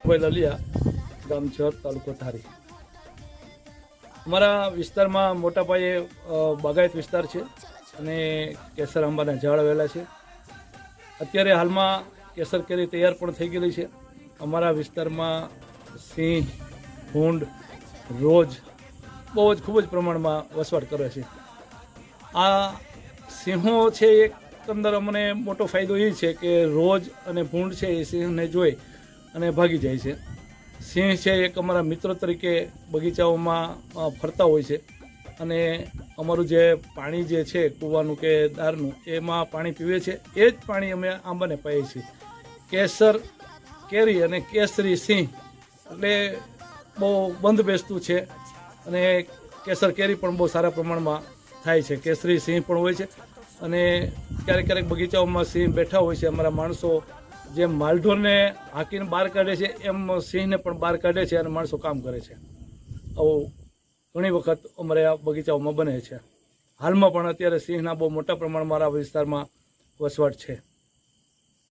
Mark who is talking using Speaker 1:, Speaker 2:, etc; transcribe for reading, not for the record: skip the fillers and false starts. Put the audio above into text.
Speaker 1: રઘુભાઈ લલિયા, ગામ જત, તાલુકો ધારી। અમારા વિસ્તારમાં મોટા પાયે બાગાયત વિસ્તાર છે અને કેસર આંબાના ઝાડ આવેલા છે। અત્યારે હાલમાં કેસર કેરી તૈયાર પણ થઈ ગયેલી છે। અમારા વિસ્તારમાં સિંહ, ભૂંડ, રોજ બહુ જ ખૂબ જ પ્રમાણમાં વસવાટ કરે છે। આ સિંહો છે, એકંદર અમને મોટો ફાયદો એ છે કે રોજ અને ભૂંડ છે એ સિંહને જોઈ અને ભાગી જાય છે। સિંહ છે એક અમારા મિત્ર તરીકે બગીચાઓમાં ફરતા હોય છે અને અમારું જે પાણી જે છે કૂવાનું કે દારનું, એમાં પાણી પીવે છે। એ જ પાણી અમે આંબાને પાઈએ છીએ। કેસર કેરી અને કેસરી સિંહ એટલે બહુ બંધ બેસતું છે અને કેસર કેરી પણ બહુ સારા પ્રમાણમાં થાય છે। કેસરી સિંહ પણ હોય છે અને ક્યારેક ક્યારેક બગીચાઓમાં સિંહ બેઠા હોય છે। અમારા માણસો જેમ માલઢોરને હાંકીને બહાર કાઢે છે એમ સિંહને પણ બહાર કાઢે છે અને માણસો કામ કરે છે। આવું ઘણી વખત અમારે આ બગીચાઓમાં બને છે। હાલમાં પણ અત્યારે સિંહના બહુ મોટા પ્રમાણમાં મારા વિસ્તારમાં વસવાટ છે।